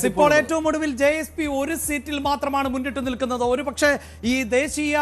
ഇപ്പോൾ ഏറ്റവും ഒടുവിൽ JSP ഒരു സീറ്റിൽ മാത്രമാണ് മുന്നിട്ട് നിൽക്കുന്നത്. ഒരു പക്ഷേ ഈ ദേശീയ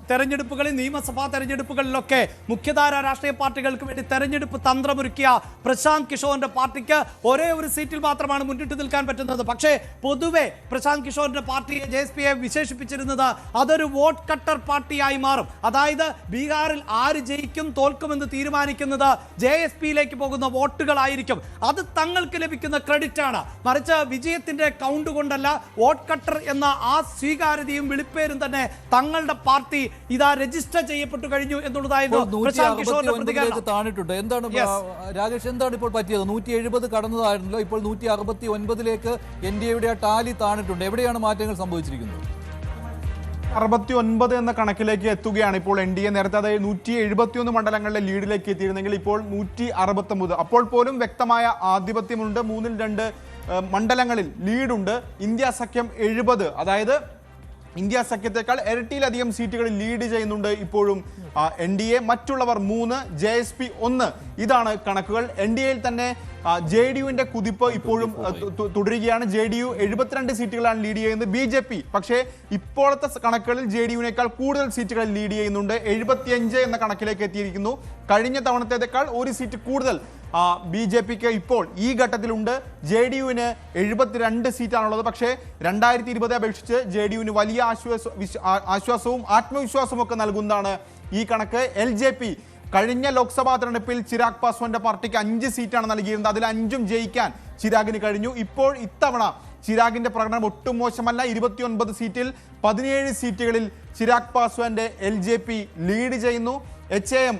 തെരഞ്ഞെടുപ്പുകളിൽ, നിയമസഭാ തെരഞ്ഞെടുപ്പുകളിലൊക്കെ മുഖ്യധാര രാഷ്ട്രീയ പാർട്ടികൾക്ക് വേണ്ടി തെരഞ്ഞെടുപ്പ് തന്ത്രമൊരുക്കിയ പ്രശാന്ത് കിഷോറിന്റെ പാർട്ടിക്ക് ഒരേ ഒരു സീറ്റിൽ മാത്രമാണ് മുന്നിട്ട് നിൽക്കാൻ പറ്റുന്നത്. പക്ഷേ പൊതുവെ പ്രശാന്ത് കിഷോറിന്റെ പാർട്ടിയെ JSPയെ വിശേഷിപ്പിച്ചിരുന്നത് അതൊരു വോട്ട് കട്ടർ പാർട്ടിയായി മാറും. അതായത് ബീഹാറിൽ ആര് ജയിക്കും തോൽക്കുമെന്ന് തീരുമാനിക്കുന്നത് JSPയിലേക്ക് പോകുന്ന വോട്ടുകളായിരിക്കും. അത് തങ്ങൾക്ക് ലഭിക്കുന്ന ക്രെഡിറ്റ് ആണ്. മറിച്ച് വിജയത്തിന്റെ കൗണ്ട് കൊണ്ടല്ല, വോട്ട് കട്ടർ എന്ന ആ സ്വീകാര്യതയും വിളിപ്പേരും തന്നെ തങ്ങളുടെ പാർട്ടി ഇതാ രജിസ്റ്റർ ചെയ്യപ്പെട്ടു കഴിഞ്ഞു എന്നുള്ളതായിരുന്നു പ്രശാന്ത് കിഷോറിന്റെ പ്രതികരണം. എന്താണ് രാജേഷ്, എന്താണ് ഇപ്പോൾ പറ്റിയത്? 170 കടന്നതായിരുന്നല്ലോ, ഇപ്പോൾ 169ലേക്ക് NDAയുടെ ആ ടാലി താണിട്ടുണ്ട്. എവിടെയാണ് മാറ്റങ്ങൾ സംഭവിച്ചിരിക്കുന്നത്? 69 എന്ന കണക്കിലേക്ക് എത്തുകയാണ് ഇപ്പോൾ NDA. നേരത്തെ അതായത് 171 മണ്ഡലങ്ങളിലെ ലീഡിലേക്ക് എത്തിയിരുന്നെങ്കിൽ ഇപ്പോൾ 169. അപ്പോൾ പോലും വ്യക്തമായ ആധിപത്യമുണ്ട്. 3-2 മണ്ഡലങ്ങളിൽ ലീഡുണ്ട്. ഇന്ത്യ സഖ്യം 70, അതായത് ഇന്ത്യ സഖ്യത്തെക്കാൾ ഇരട്ടിയിലധികം സീറ്റുകളിൽ ലീഡ് ചെയ്യുന്നുണ്ട് ഇപ്പോഴും NDA. മറ്റുള്ളവർ 3, JSP 1. ഇതാണ് കണക്കുകൾ. NDAയിൽ തന്നെ JDUവിന്റെ കുതിപ്പ് ഇപ്പോഴും തുടരുകയാണ്. JDU 72 സീറ്റുകളാണ് ലീഡ് ചെയ്യുന്നത്. BJP പക്ഷേ ഇപ്പോഴത്തെ കണക്കുകളിൽ JDUവിനേക്കാൾ കൂടുതൽ സീറ്റുകൾ ലീഡ് ചെയ്യുന്നുണ്ട്. 75 എന്ന കണക്കിലേക്ക് എത്തിയിരിക്കുന്നു. കഴിഞ്ഞ തവണത്തേക്കാൾ ഒരു സീറ്റ് കൂടുതൽ BJPക്ക് ഇപ്പോൾ ഈ ഘട്ടത്തിലുണ്ട്. JDUവിന് 72 സീറ്റാണുള്ളത്. പക്ഷേ 2020 അപേക്ഷിച്ച് JDUവിന് വലിയ ആശ്വാസവും ആത്മവിശ്വാസവും ഒക്കെ നൽകുന്നതാണ് ഈ കണക്ക്. LJP കഴിഞ്ഞ ലോക്സഭാ തെരഞ്ഞെടുപ്പിൽ ചിരാഗ് പാസ്വാന്റെ പാർട്ടിക്ക് 5 സീറ്റാണ് നൽകിയിരുന്നത്. അതിൽ 5ഉം ജയിക്കാൻ ചിരാഗിന് കഴിഞ്ഞു. ഇപ്പോൾ ഇത്തവണ ചിരാഗിന്റെ പ്രകടനം ഒട്ടും മോശമല്ല. 29 സീറ്റിൽ 17 സീറ്റുകളിൽ ചിരാഗ് പാസ്വാന്റെ LJP ലീഡ് ചെയ്യുന്നു. HAM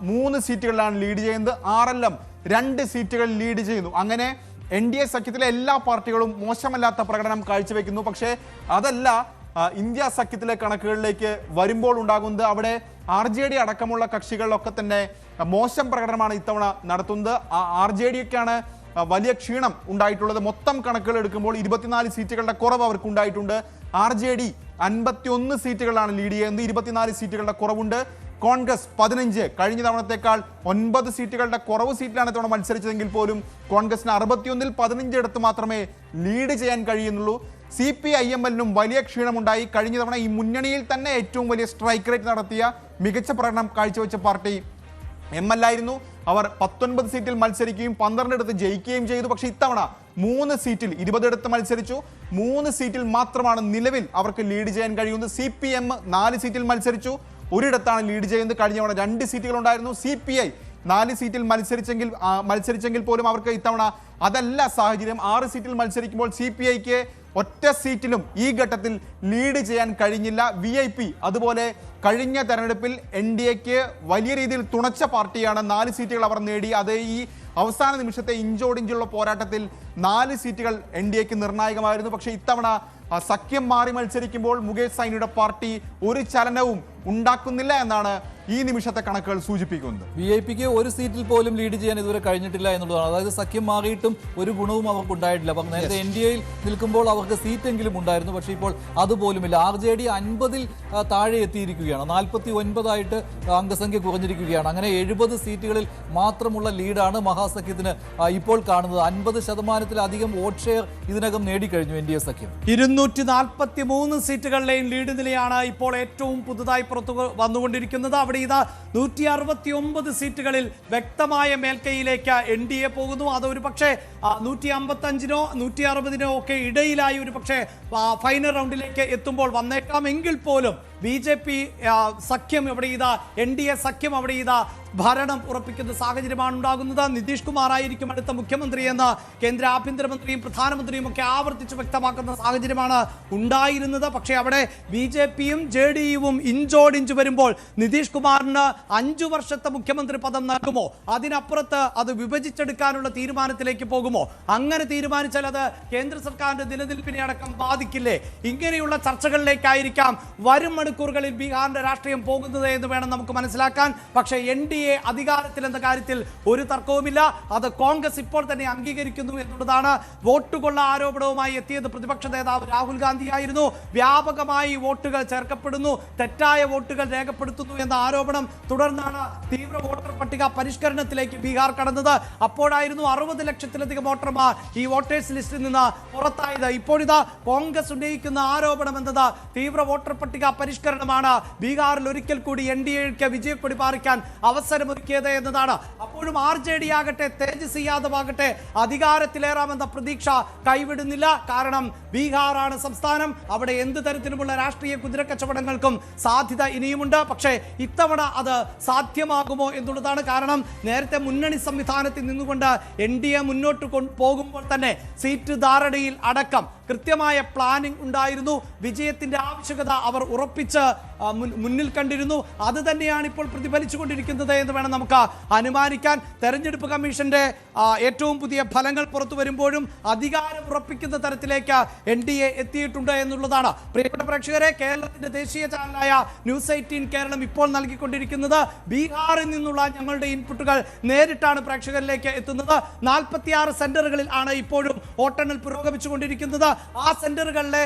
3 സീറ്റുകളിലാണ് ലീഡ് ചെയ്യുന്നത്. RLM 2 സീറ്റുകളിൽ ലീഡ് ചെയ്യുന്നു. അങ്ങനെ NDA സഖ്യത്തിലെ എല്ലാ പാർട്ടികളും മോശമല്ലാത്ത പ്രകടനം കാഴ്ചവെക്കുന്നു. പക്ഷേ അതല്ല ഇന്ത്യ സഖ്യത്തിലെ കണക്കുകളിലേക്ക് വരുമ്പോൾ ഉണ്ടാകുന്നത്. അവിടെ RJD അടക്കമുള്ള കക്ഷികളിലൊക്കെ തന്നെ മോശം പ്രകടനമാണ് ഇത്തവണ നടത്തുന്നത്. RJDക്കാണ് വലിയ ക്ഷീണം ഉണ്ടായിട്ടുള്ളത്. മൊത്തം കണക്കുകൾ എടുക്കുമ്പോൾ 24 സീറ്റുകളുടെ കുറവ് അവർക്ക് ഉണ്ടായിട്ടുണ്ട്. RJD 51 സീറ്റുകളാണ് ലീഡ് ചെയ്യുന്നത്. 24 സീറ്റുകളുടെ കുറവുണ്ട്. കോൺഗ്രസ് 15, കഴിഞ്ഞ തവണത്തേക്കാൾ 9 സീറ്റുകളുടെ കുറവ് സീറ്റിലാണ് ഇത്തവണ മത്സരിച്ചതെങ്കിൽ പോലും കോൺഗ്രസിന് 61-ൽ 15 ഇടത്ത് മാത്രമേ ലീഡ് ചെയ്യാൻ കഴിയുന്നുള്ളൂ. CPIMLനും വലിയ ക്ഷീണമുണ്ടായി. കഴിഞ്ഞ തവണ ഈ മുന്നണിയിൽ തന്നെ ഏറ്റവും വലിയ സ്ട്രൈക്ക് റേറ്റ് നടത്തിയ മികച്ച പ്രകടനം കാഴ്ചവെച്ച പാർട്ടി ML ആയിരുന്നു. അവർ 19 സീറ്റിൽ മത്സരിക്കുകയും 12 ഇടത്ത് ജയിക്കുകയും ചെയ്തു. പക്ഷേ ഇത്തവണ 3 സീറ്റിൽ 20 ഇടത്ത് മത്സരിച്ചു. 3 സീറ്റിൽ മാത്രമാണ് നിലവിൽ അവർക്ക് ലീഡ് ചെയ്യാൻ കഴിയുന്നത്. CPM 4 സീറ്റിൽ മത്സരിച്ചു, ഒരിടത്താണ് ലീഡ് ചെയ്യുന്നത്. കഴിഞ്ഞ തവണ 2 സീറ്റുകൾ ഉണ്ടായിരുന്നു. CPI 4 സീറ്റിൽ മത്സരിച്ചെങ്കിൽ പോലും അവർക്ക് ഇത്തവണ അതല്ല സാഹചര്യം. 6 സീറ്റിൽ മത്സരിക്കുമ്പോൾ CPIക്ക് ഒറ്റ സീറ്റിലും ഈ ഘട്ടത്തിൽ ലീഡ് ചെയ്യാൻ കഴിഞ്ഞില്ല. VIP അതുപോലെ കഴിഞ്ഞ തെരഞ്ഞെടുപ്പിൽ NDAക്ക് വലിയ രീതിയിൽ തുണച്ച പാർട്ടിയാണ്. 4 സീറ്റുകൾ അവർ നേടി. അത് ഈ അവസാന നിമിഷത്തെ ഇഞ്ചോടിഞ്ചുള്ള പോരാട്ടത്തിൽ 4 സീറ്റുകൾ NDAക്ക് നിർണായകമായിരുന്നു. പക്ഷേ ഇത്തവണ സഖ്യം മാറി മത്സരിക്കുമ്പോൾ മുകേഷ് സൈനിയുടെ പാർട്ടി ഒരു ചലനവും ഉണ്ടാക്കുന്നില്ല എന്നാണ് ഈ നിമിഷത്തെ കണക്കുകൾ സൂചിപ്പിക്കുന്നത്. VIPക്ക് ഒരു സീറ്റിൽ പോലും ലീഡ് ചെയ്യാൻ ഇതുവരെ കഴിഞ്ഞിട്ടില്ല എന്നുള്ളതാണ്. അതായത് സഖ്യം മാറിയിട്ടും ഒരു ഗുണവും അവർക്ക് ഉണ്ടായിട്ടില്ല. അപ്പം നേരത്തെ NDAയിൽ നിൽക്കുമ്പോൾ അവർക്ക് സീറ്റെങ്കിലും ഉണ്ടായിരുന്നു. പക്ഷേ ഇപ്പോൾ അതുപോലുമില്ല. RJD 50-ൽ താഴെ എത്തിയിരിക്കുകയാണ്. 49ആയിട്ട് അംഗസംഖ്യ കുറഞ്ഞിരിക്കുകയാണ്. അങ്ങനെ 70 സീറ്റുകളിൽ മാത്രമുള്ള ലീഡാണ് മഹാസഖ്യത്തിന് ഇപ്പോൾ കാണുന്നത്. 50%-ലധികം വോട്ട് ഷെയർ ഇതിനകം നേടിക്കഴിഞ്ഞു NDA സഖ്യം. 243 സീറ്റുകളിലെയും ലീഡ് നിലയാണ് ഇപ്പോൾ ഏറ്റവും പുതുതായി പുറത്തു വന്നുകൊണ്ടിരിക്കുന്നത്. അവിടെ ഇതാ 169 സീറ്റുകളിൽ വ്യക്തമായ മേൽക്കൈയിലേക്ക് NDA പോകുന്നു. അതൊരു പക്ഷേ 155-നോ 160-നോ ഒക്കെ ഇടയിലായി ഒരു പക്ഷേ ഫൈനൽ റൗണ്ടിലേക്ക് എത്തുമ്പോൾ വന്നേക്കാം. എങ്കിൽ പോലും BJP സഖ്യം ഇവിടെ ഇതാ, NDA സഖ്യം അവിടെ ഇതാ ഭരണം ഉറപ്പിക്കുന്ന സാഹചര്യമാണ് ഉണ്ടാകുന്നത്. നിതീഷ് കുമാർ ആയിരിക്കും അടുത്ത മുഖ്യമന്ത്രി എന്ന് കേന്ദ്ര ആഭ്യന്തരമന്ത്രിയും പ്രധാനമന്ത്രിയും ഒക്കെ ആവർത്തിച്ച് വ്യക്തമാക്കുന്ന സാഹചര്യമാണ് ഉണ്ടായിരുന്നത്. പക്ഷേ അവിടെ BJPയും JDUവും ഇഞ്ചോടിഞ്ച് വരുമ്പോൾ നിതീഷ് കുമാറിന് 5 വർഷത്തെ മുഖ്യമന്ത്രി പദം നൽകുമോ? അതിനപ്പുറത്ത് അത് വിഭജിച്ചെടുക്കാനുള്ള തീരുമാനത്തിലേക്ക് പോകുമോ? അങ്ങനെ തീരുമാനിച്ചാൽ അത് കേന്ദ്ര സർക്കാരിന്റെ നിലനിൽപ്പിനെ അടക്കം ബാധിക്കില്ലേ? ഇങ്ങനെയുള്ള ചർച്ചകളിലേക്കായിരിക്കാം വരും മണിക്കൂറുകളിൽ ബീഹാറിന്റെ രാഷ്ട്രീയം പോകുന്നത് എന്ന് വേണം നമുക്ക് മനസ്സിലാക്കാൻ. പക്ഷേ NDA അധികാരത്തിൽ എന്ന കാര്യത്തിൽ ഒരു തർക്കവുമില്ല. അത് കോൺഗ്രസ് ഇപ്പോൾ തന്നെ അംഗീകരിക്കുന്നു എന്നുള്ളതാണ്. വോട്ടുകൊള്ള ആരോപണവുമായി എത്തിയത് പ്രതിപക്ഷ നേതാവ് രാഹുൽ ഗാന്ധിയായിരുന്നു. വ്യാപകമായി വോട്ടുകൾ ചേർക്കപ്പെടുന്നു, തെറ്റായ വോട്ടുകൾ രേഖപ്പെടുത്തുന്നു എന്ന ആരോപണം തുടർന്നാണ് തീവ്ര വോട്ടർ പട്ടിക പരിഷ്കരണത്തിലേക്ക് ബീഹാർ കടന്നത്. അപ്പോഴായിരുന്നു 60 ലക്ഷത്തിലധികം വോട്ടർമാർ ഈ വോട്ടേഴ്സ് ലിസ്റ്റിൽ നിന്ന് പുറത്തായത്. ഇപ്പോഴിതാ കോൺഗ്രസ് ഉന്നയിക്കുന്ന ആരോപണം എന്നത് തീവ്ര വോട്ടർ പട്ടിക പരിഷ്കരണമാണ് ബീഹാറിൽ ഒരിക്കൽ കൂടി NDAക്ക് വിജയക്കൊടി പാറിക്കാൻ അവസരമൊരുക്കിയത് എന്നതാണ്. അപ്പോഴും RJD ആകട്ടെ, തേജസ്വി യാദവ് ആകട്ടെ അധികാരത്തിലേറാമെന്ന പ്രതീക്ഷ കൈവിടുന്നില്ല. കാരണം ബീഹാറാണ് സംസ്ഥാനം. അവിടെ എന്ത് തരത്തിലുമുള്ള രാഷ്ട്രീയ കുതിരക്കച്ചവടങ്ങൾക്കും സാധ്യത ഇനിയുമുണ്ട്. പക്ഷേ ഇത്തവണ അത് സാധ്യമാകുമോ എന്നുള്ളതാണ്. കാരണം നേരത്തെ മുന്നണി സംവിധാനത്തിൽ നിന്നുകൊണ്ട് NDA മുന്നോട്ട് പോകുമ്പോൾ തന്നെ സീറ്റ് ധാരണയിൽ അടക്കം കൃത്യമായ പ്ലാനിംഗ് ഉണ്ടായിരുന്നു. വിജയത്തിന്റെ ആവശ്യകത അവർ ഉറപ്പിച്ച് മുന്നിൽ കണ്ടിരുന്നു. അത് തന്നെയാണ് ഇപ്പോൾ പ്രതിഫലിച്ചുകൊണ്ടിരിക്കുന്നത് എന്ന് വേണം നമുക്ക് അനുമാനിക്കാൻ. തെരഞ്ഞെടുപ്പ് കമ്മീഷന്റെ ഏറ്റവും പുതിയ ഫലങ്ങൾ പുറത്തു വരുമ്പോഴും അധികാരം ഉറപ്പിക്കുന്ന തരത്തിലേക്ക് NDA എത്തിയിട്ടുണ്ട് എന്നുള്ളതാണ്. പ്രിയപ്പെട്ട പ്രേക്ഷകരെ, കേരളത്തിന്റെ ദേശീയ ചാനലായ ന്യൂസ് 18 കേരളം ഇപ്പോൾ നൽകിക്കൊണ്ടിരിക്കുന്നത് ബീഹാറിൽ നിന്നുള്ള ഞങ്ങളുടെ ഇൻപുട്ടുകൾ നേരിട്ടാണ് പ്രേക്ഷകരിലേക്ക് എത്തുന്നത്. 46 സെന്ററുകളിൽ ആണ് ഇപ്പോഴും വോട്ടെണ്ണൽ പുരോഗമിച്ചുകൊണ്ടിരിക്കുന്നത്. ആ സെന്ററുകളിലെ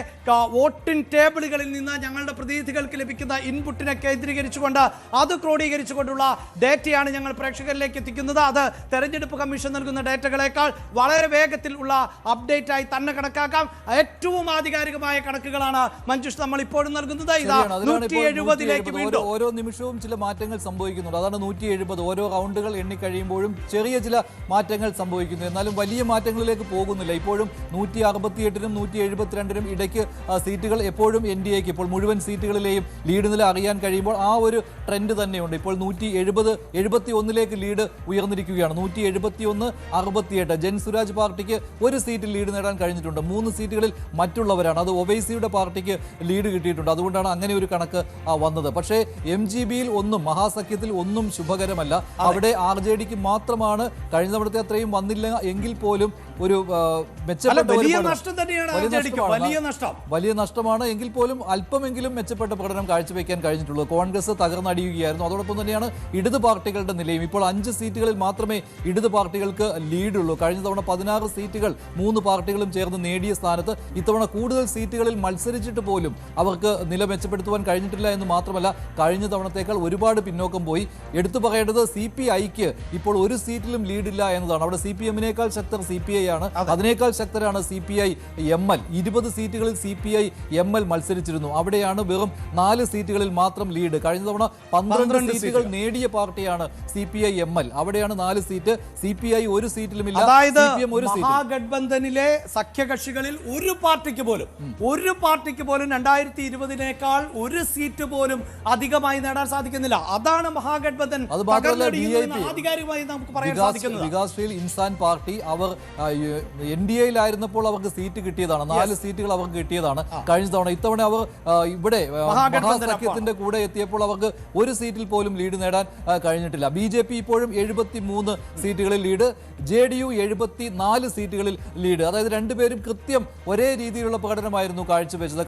വോട്ടിംഗ് ടേബിളുകളിൽ നിന്ന് ഞങ്ങളുടെ പ്രതിനിധികൾക്ക് ലഭിക്കുന്ന ഇൻപുട്ടിനെ കേന്ദ്രീകരിച്ചുകൊണ്ട് അത് ക്രോഡീകരിച്ചുകൊണ്ടുള്ള ഡേറ്റയാണ് ഞങ്ങൾ പ്രേക്ഷകരിലേക്ക് എത്തിക്കുന്നത്. അത് തെരഞ്ഞെടുപ്പ് കമ്മീഷൻ നൽകുന്ന ഡേറ്റകളെക്കാൾ വളരെ വേഗത്തിൽ ഉള്ള അപ്ഡേറ്റ് ആയി തന്നെ കണക്കാക്കാം. ഏറ്റവും ആധികാരികമായ കണക്കുകളാണ് മഞ്ജുഷ് നമ്മൾ ഇപ്പോഴും നൽകുന്നത്. ഇതാ 170ലേക്ക് വീണ്ടും ഓരോ നിമിഷവും ചില മാറ്റങ്ങൾ സംഭവിക്കുന്നുണ്ട്. അതാണ് 170. ഓരോ റൗണ്ടുകൾ എണ്ണിക്കഴിയുമ്പോഴും ചെറിയ ചില മാറ്റങ്ങൾ സംഭവിക്കുന്നു. എന്നാലും വലിയ മാറ്റങ്ങളിലേക്ക് പോകുന്നില്ല. ഇപ്പോഴും 168നും 172നും ഇടയ്ക്ക് സീറ്റുകൾ എപ്പോഴും NDAക്ക് ഇപ്പോൾ മുഴുവൻ സീറ്റുകളിലെയും ലീഡ് നില അറിയാൻ കഴിയുമ്പോൾ ആ ഒരു ട്രെൻഡ് തന്നെയുണ്ട്. ഇപ്പോൾ 171ലേക്ക് ലീഡ് ഉയർന്നിരിക്കുകയാണ്. 171-68. ജൻസുരാജ് പാർട്ടിക്ക് ഒരു സീറ്റിൽ ലീഡ് നേടാൻ കഴിഞ്ഞിട്ടുണ്ട്. 3 സീറ്റുകളിൽ മറ്റുള്ളവരാണ്. അത് ഒവൈസിയുടെ പാർട്ടിക്ക് ലീഡ് കിട്ടിയിട്ടുണ്ട്. അതുകൊണ്ടാണ് അങ്ങനെ ഒരു കണക്ക് വന്നത്. പക്ഷേ MGBയിൽ ഒന്നും, മഹാസഖ്യത്തിൽ ഒന്നും ശുഭകരമല്ല. അവിടെ RJDക്ക് മാത്രമാണ് കഴിഞ്ഞ തവണത്തെ അത്രയും വന്നില്ല എങ്കിൽ പോലും ഒരു മെച്ചപ്പെട്ട വലിയ നഷ്ടമാണ്. എങ്കിൽ പോലും അല്പമെങ്കിലും മെച്ചപ്പെട്ട പ്രകടനം കാഴ്ചവെക്കാൻ കഴിഞ്ഞിട്ടുള്ളത്. കോൺഗ്രസ് തകർന്നടിയുകയായിരുന്നു. അതോടൊപ്പം തന്നെയാണ് ഇടത് പാർട്ടികളുടെ നിലയും. ഇപ്പോൾ 5 സീറ്റുകളിൽ മാത്രമേ ഇടത് പാർട്ടികൾക്ക് ലീഡുള്ളൂ. കഴിഞ്ഞ തവണ 16 സീറ്റുകൾ 3 പാർട്ടികളും ചേർന്ന് നേടിയ സ്ഥാനത്ത് ഇത്തവണ കൂടുതൽ സീറ്റുകളിൽ മത്സരിച്ചിട്ട് പോലും അവർക്ക് നില മെച്ചപ്പെടുത്തുവാൻ കഴിഞ്ഞിട്ടില്ല എന്ന് മാത്രമല്ല കഴിഞ്ഞ തവണത്തേക്കാൾ ഒരുപാട് പിന്നോക്കം പോയി. എടുത്തു പറയേണ്ടത് CPIക്ക് ഇപ്പോൾ ഒരു സീറ്റിലും ലീഡില്ല എന്നതാണ്. അവിടെ CPM-നേക്കാൾ ശക്തർ CPI ആണ്. അതിനേക്കാൾ ശക്തരാണ് CPI-ML. 20 സീറ്റുകളിൽ CPI-ML മത്സരിച്ചിരുന്നു. അവിടെയാണ് വെറും 4 സീറ്റുകളിൽ മാത്രം ലീഡ്. കഴിഞ്ഞ തവണ 12 സീറ്റുകൾ നേടിയ പാർട്ടിയാണ് CPI-ML. അവിടെയാണ് 4 സീറ്റ്. CPI ഒരു സീറ്റിലുമില്ല. അതായത് CPM ഒരു സീറ്റ്. മഹാഗഡ്ബന്ധനിലെ സഖ്യകക്ഷികളിൽ ഒരു പാർട്ടിക്ക് പോലും 2020-നേക്കാൾ ഒരു സീറ്റ് പോലും അധികമായി നേടാൻ സാധിക്കുന്നില്ല. അതാണ് മഹാഗഡ്ബന്ധൻ ആധികാരികമായി നമുക്ക് പറയാൻ സാധിക്കുന്നത്. വികാസ്ശീൽ ഇൻസാൻ പാർട്ടി അവർ NDAയിലായിരുന്നപ്പോൾ അവർക്ക് സീറ്റ് കിട്ടിയതാണ്. 4 സീറ്റുകൾ അവർക്ക് കിട്ടിയതാണ് കഴിഞ്ഞ തവണ. ഇത്തവണ അവർ ഇവിടെ മഹാസഖ്യത്തിന്റെ കൂടെ എത്തിയപ്പോൾ അവർക്ക് ഒരു സീറ്റിൽ പോലും ലീഡ് നേടാൻ കഴിഞ്ഞിട്ടില്ല. BJP ഇപ്പോഴും 73 സീറ്റുകളിൽ ലീഡ്, JDU 74 സീറ്റുകളിൽ ലീഡ്. അതായത് രണ്ടുപേരും കൃത്യം ഒരേ രീതിയിലുള്ള പ്രകടനമായിരുന്നു കാഴ്ചവെച്ചത്.